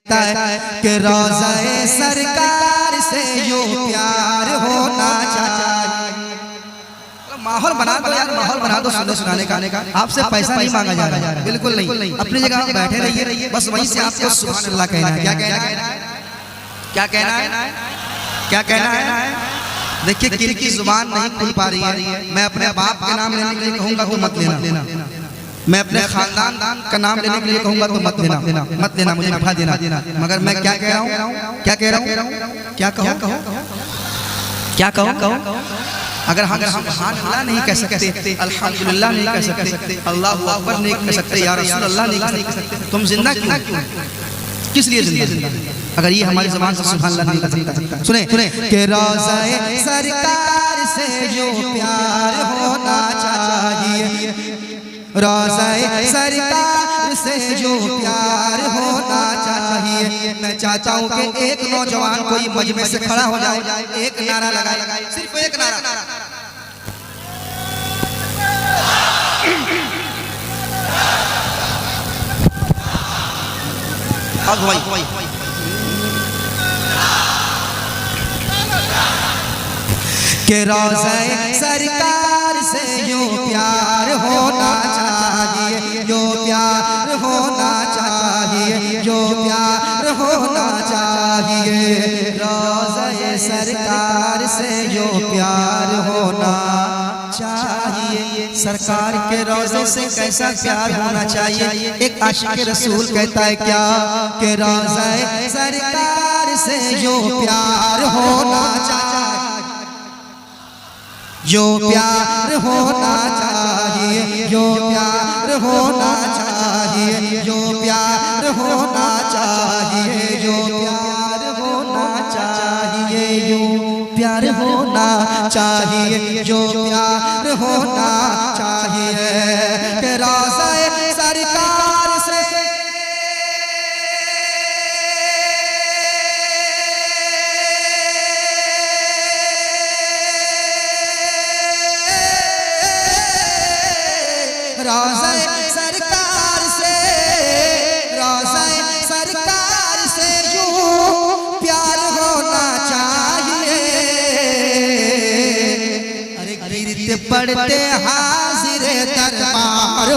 कहता है कि रोज़ा-ए सरकार से यूं प्यार होना चाहिए। माहौल बना दो यार, माहौल बना दो सुनने सुनाने का। आपसे पैसा नहीं मांगा जा रहा है, बिल्कुल नहीं। अपनी जगह आप बैठे रहिए, बस वहीं से आपको सुभान अल्लाह कहना है। क्या कहना है? क्या कहना है? क्या कहना है? देखिए किनकी जुबान नहीं खुल पा रही है। मैं अपने बाप के नाम लेने के लिए कहूँगा तो मत लेना, मैं अपने खानदान का नाम लेने के लिए कहूँगा तो मत लेना, मुझे बिठा देना। मगर मैं क्या कह रहा हूँ? क्या कह रहा हूँ? क्या कहो? अगर हम सुभान अल्लाह नहीं कह सकते, अल्हम्दुलिल्लाह नहीं कह सकते, अल्लाहु अकबर नहीं कह सकते, या रसूल अल्लाह नहीं कह सकते, तुम जिंदा क्यों? किस लिए जिंदा? अगर ये हमारी ज़बान से सुभान अल्लाह नहीं कह सकता। सुने कि रोज़ा-ए सरकार से जो प्यार होना चाहिए, रोज़ा-ए सरकार से जो प्यार होना चाहिए। मैं चाहता हूँ कि एक नौजवान कोई मजमे से खड़ा हो जाए, एक नारा लगाए, सिर्फ एक नारा। कि रोज़ा-ए सरकार से यूं प्यार होना चाहिए, जो प्यार होना चाहिए, जो प्यार होना चाहिए। रोज़ा-ए सरकार से जो प्यार होना चाहिए। सरकार के रोज़े से कैसा प्यार होना चाहिए? एक आशिक़ रसूल कहता है क्या कि रोज़ा-ए सरकार से जो प्यार होना चाहिए, जो प्यार होना चाहिए, जो प्यार होना चाहिए, जो प्यार होना चाहिए, जो प्यार होना चाहिए, जो प्यार होना चाहिए, जो प्यार होना चाहिए। कि रोज़ा-ए सरकार से रोज़ा-ए सरकार से, रोज़ा-ए सरकार से यूं प्यार होना चाहिए। अरे गिरते पड़ते हाजिर दरबार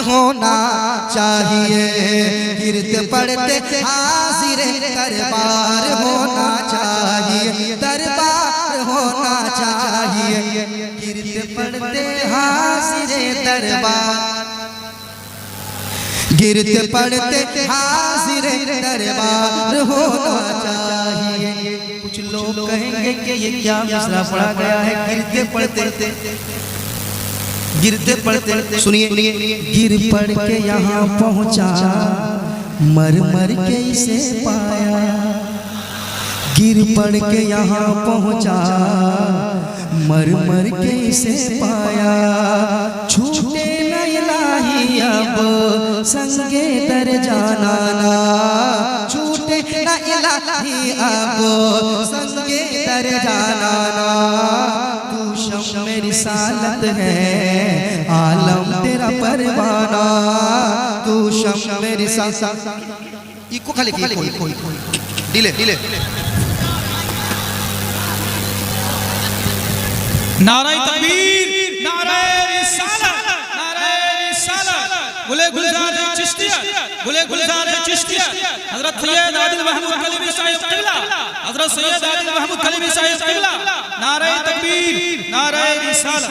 होना चाहिए, गिरते पड़ते हाजिर दरबार होना चाहिए, दरबार होना चाहिए। गिरते पड़ते हाजिर दरबार, गिरते पड़ते हाजिर दरबार होना चाहिए। कुछ लोग कहेंगे कि ये क्या मिसरा पढ़ा गया है? गिरते पड़ते सुनिए, गिर पड़ के यहाँ पहुँचा, मर के इसे पाया। गिर पड़ के यहाँ पहुँचा, मर के इसे पाया। छूटे न इलाही अब संगे दर जाना, छूटे न इलाही अब संगे दर जाना। तू शम्म रिसालत है, आलम तेरा परवाना, तू शम्म रिसालत। इको खाली कोई दिले नारे तकबीर, नारे रिसालत, नारे रिसालत। गुले गुलजार चिश्तिया, गुले गुलजार चिश्तिया। हज़रत सैयद आदिल महमूद कलीमी साहिब क़िबला, हज़रत सैयद आदिल महमूद कलीमी साहिब क़िबला। नारे तकबीर, नारे रिसालत।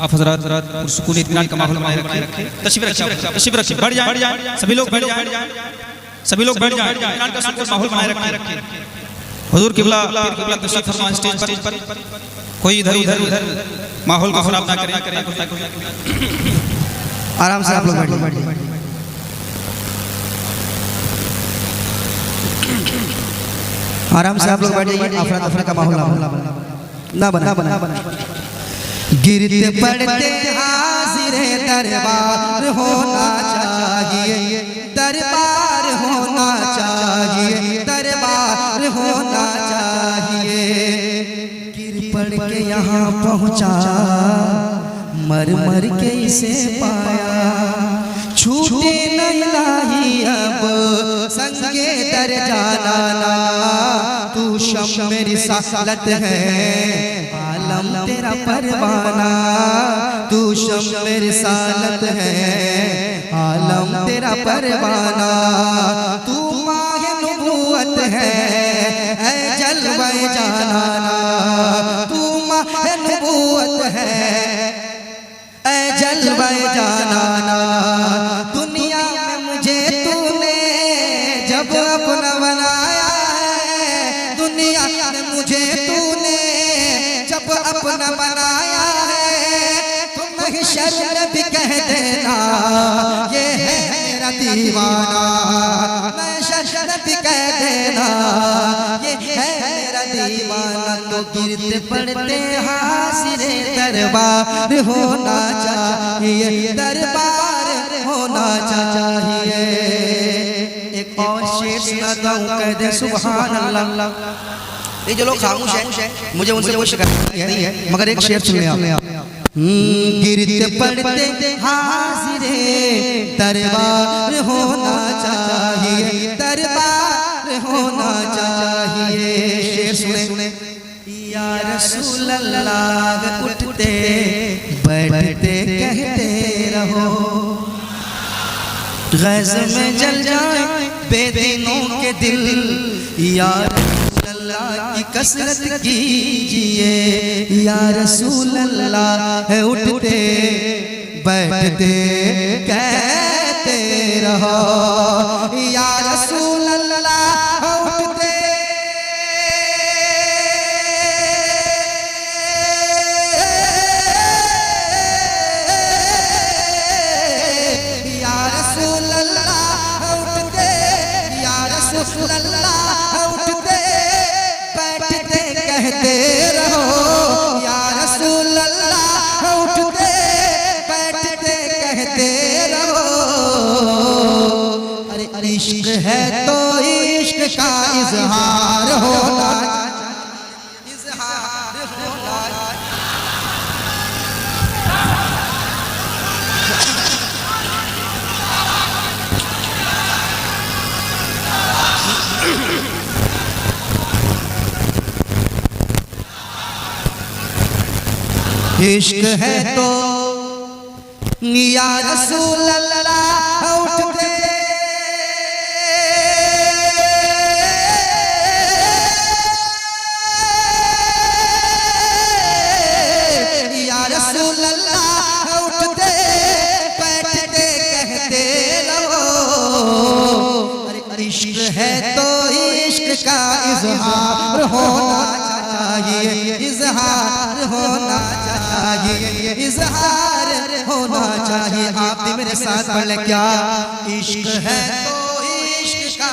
आप हज़रात सुकून इत्मीनान का माहौल बनाए रखें। तशरीफ रखिए, बैठ जाएं, सभी लोग बैठ जाएं, सभी लोग बैठ जाएं। इत्मीनान का सुकून माहौल बनाए रखें। हुजूर क़िबला तशरीफ फरमा स्टेज पर। कोई इधर उधर माहौल को खराब ना करें। आराम से आप लोग बैठिए, आराम से आप लोग बैठ जाइए। अफरा तफरी का माहौल ना बना। गिरते पड़ते हाजिर दरबार होना चाहिए, दरबार होना चाहिए, दरबार होना चाहिए। पढ़ के यहाँ पहुँचा, मर के इसे पाया। छूटे इलाही अब संगे दर जाना ना, तू शम्म रिसालत है आलम तेरा परवाना, तू शम्म रिसालत है आलम तेरा परवाना, तू माह नबूवत है जलवा जाना, तू माह नबूवत है जलवा जाना, दुनिया में मुझे तूने जब अपना बनाया है, दुनिया में मुझे तूने जब अपना बनाया है, तुम महशर भी कह देना ये है मेरा दीवाना, महशर भी कह देना ये है मेरा दीवाना, तो गिरते पड़ते हासिरे दरबार होना चाहिए, दरबार होना चाहिए। एक और शेर सुनाता हूँ, कह दे सुभान अल्लाह। ये जो लोग खामोश हैं मुझे उनसे कोई शिकायत नहीं है, मगर एक शेर सुनिए आप। गिरते पड़ते हासिरे दरबार होना चाहिए, दरबार होना चाहिए। शेर सुने। या रसूल अल्लाह उठते बैठते कहते रहो, गैज़ में जल जाए बेदीनों के दिल, या रसूल अल्लाह की कसरत कीजिए, या रसूल अल्लाह उठते बैठते कहते रहो, या रसूल अल्लाह उठते उठते बैठते कहते रहो, या रसूल अल्लाह उठते बैठते कहते रहो। अरे इश्क है तो इश्क का इजहार होना, इजहार होना। इश्क है तो या रसूल अल्लाह उठते या रसूल अल्लाह उठते बैठते कहते रहो। अरे इश्क है तो इश्क का इजहार होना चाहिए, इजहार होना चाहिए, इजहार होना चाहिए। आप भी मेरे साथ पढ़ ले, क्या इश्क है तो इश्क का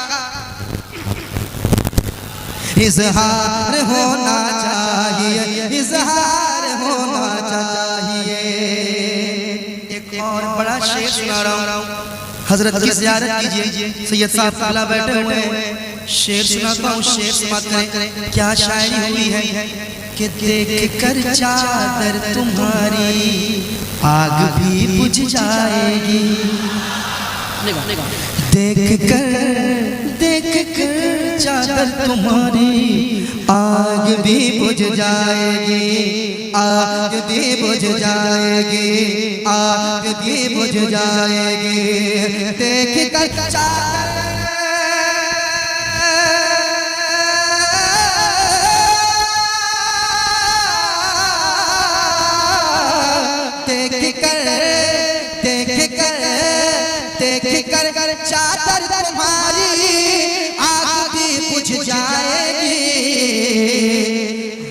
इजहार होना चाहिए, इजहार होना चाहिए। एक और बड़ा शेर सुना रहा हूँ, हजरत की ज़ियारत कीजिए, सैयद साहब ताला बैठे हुए हैं। शेर सुनाता हूँ, शेर समाप्त करें। क्या शायरी हुई है कि देख कर चादर तुम्हारी आग भी बुझ जाएगी, देख कर चादर तुम्हारी आग भी बुझ जाएगी, आग भी बुझ जाएगी, आग भी बुझ जाएगी। देख कर चादर देख कर चादर तुम्हारी आग भी बुझ जाएगी।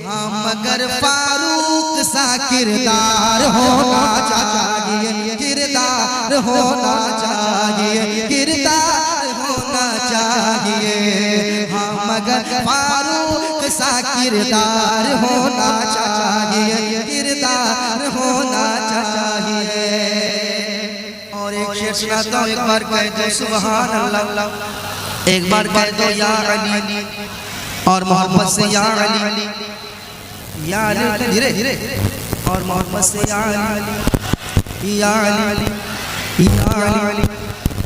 हाँ मगर फारूक सा किरदार होना चाहिए, किरदार होना चाहिए, किरदार होना चाहिए। हाँ मगर फारूक सा किरदार होना चाहिए, किरदार होना चाहिए। और एक शेर सुनाता हूँ, एक बार कह दो सुभान अल्लाह, एक बार कह दो या अली, और मोहब्बत से या अली, या अली धीरे धीरे, और मोहब्बत से या अली, या अली, या अली।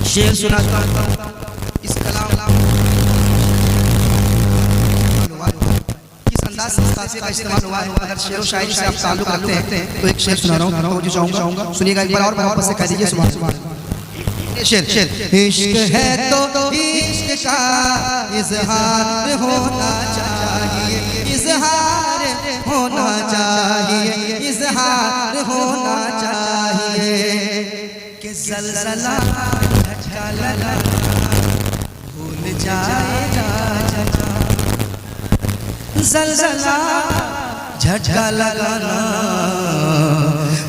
शेर सुनाता हूं इस कलाम किस अंदाज से काफिया का इस्तेमाल हुआ है। अगर शेर व शायरी से आप ताल्लुक रखते हैं तो एक शेर सुना रहा हूं, जो चाहूंगा सुनिएगा एक बार और वापस से कह दीजिए सुभान सुभान। शेर इश्क है तो इश्क का इजहार होना चाहिए, इजहार होना चाहिए, इजहार होना चाहिए कि ज़लज़ला झटका लगा भूल जाएगा, ज़लज़ला झटका लगाना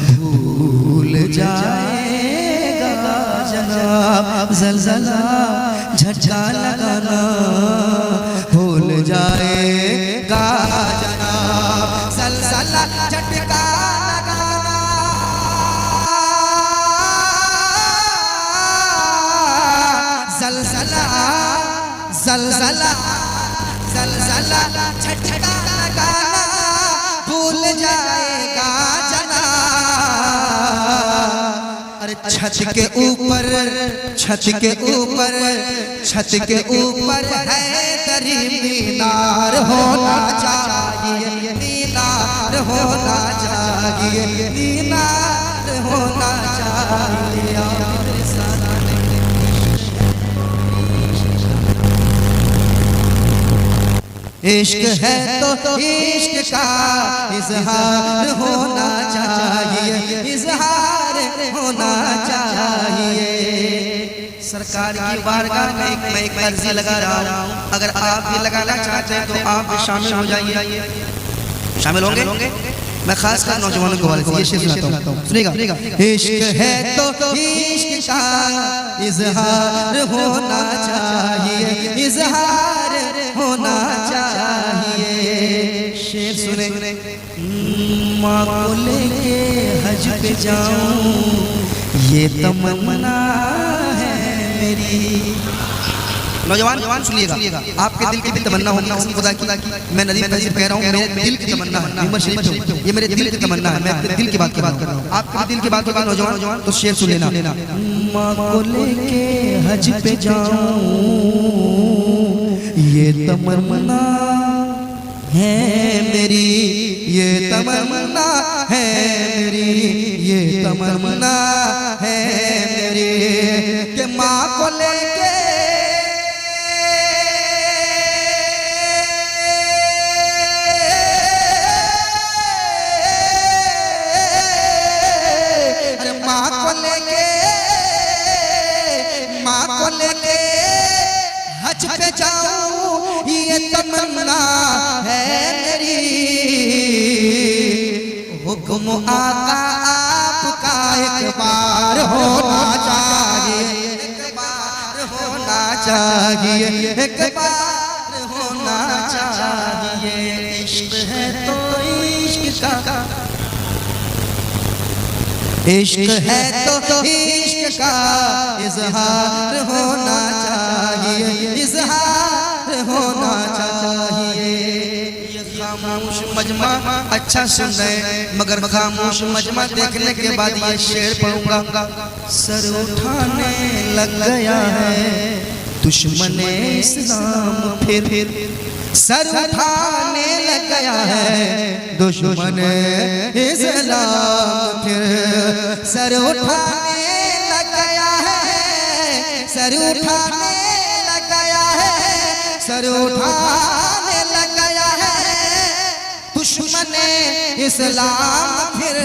भूल जाएगा जनाब, ज़लज़ला झटका लगाना भूल जाएगा जनाब, ज़लज़ला झटका लगाना, ज़लज़ला ज़लज़ला ज़लज़ला झटका लगाना भूल जाएगा जनाब। अरे छत के ऊपर छत के ऊपर छत के ऊपर है दरी मीनार होना चाहिए, मीनार होना चाहिए, मीनार होना चाहिए। इश्क है तो इश्क का इजहार होना चाहिए, इजहार होना चाहिए। सरकार की बारगाह में मैं एक अर्जी लगा रहा हूँ, अगर आप भी लगाना चाहते हैं तो आप भी शामिल हो जाइए। शामिल होंगे? मैं खास कर नौजवानों को ये शेर सुनाता हूँ, सुनिएगा। इश्क है तो इश्क का इजहार होना चाहिए, इजहार होना चाहिए। शेर सुने माँ को लेके हज पे जाऊं ये तमन्ना है मेरी। नौजवान सुनिएगा, आपके दिल की भी तमन्ना होगी कसम खुदा की, मैं नदीम नजीर कह रहा हूँ, मेरे दिल की तमन्ना है, हिम्मत शरीफ ये मेरे दिल की तमन्ना है, मैं अपने दिल की बात कर रहा हूँ। आपके दिल की बात होगी नौजवान तो शेर सुन लेना। माँ को लेके हज पे जाऊं ये तमन्ना है मेरी, ये तमन्ना है मेरी, ये तमन्ना है मेरी कि माँ को लेके हज पे जाऊं ये तमन्ना है मेरी। हुक्म आका आपका एक बार होना चाहिए, एक बार होना चाहिए, एक बार होना चाहिए। इश्क है तो इश्क का, इश्क है तो इश्क का इजहार होना चाहिए, इजहार होना चाहिए। ये खामोश मजमा अच्छा सुन रहे मगर खामोश मजमा देखने के बाद ये शेर पढ़ूंगा। सर उठाने लग गया है दुश्मन इस्लाम, फिर सर उठाने लग गया है दुश्मन इस्लाम, फिर सर उठाने लग गया है, सर उठाने लग गया है, सर उठाने लग गया है दुश्मन इस्लाम, फिर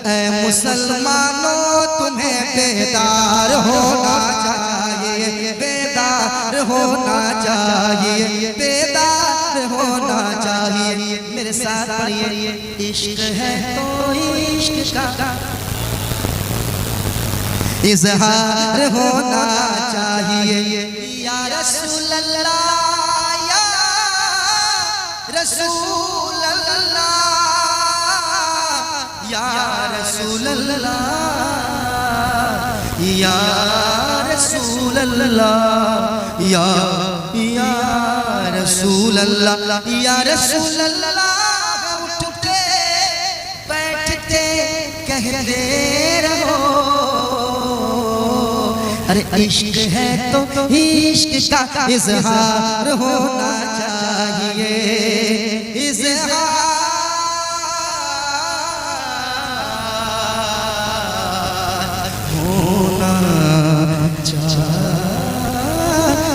ऐ मुसलमानों तुम्हें बेदार होना चाहिए, बेदार होना चाहिए, बेदार होना चाहिए। मेरे साथ पढ़िए, इश्क है तो इश्क का इजहार होना चाहिए। या रसूल अल्लाह, या रसूल अल्लाह, या रसूल अल्लाह, या रसूल अल्लाह, या रसूल अल्लाह, या रसूल अल्लाह। उठते बैठते कहते रहो अरे इश्क है तो इश्क का इजहार होना चाहिए, इजहार होना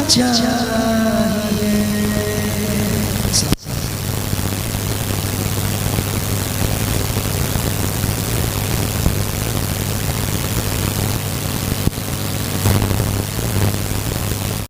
चाहिए।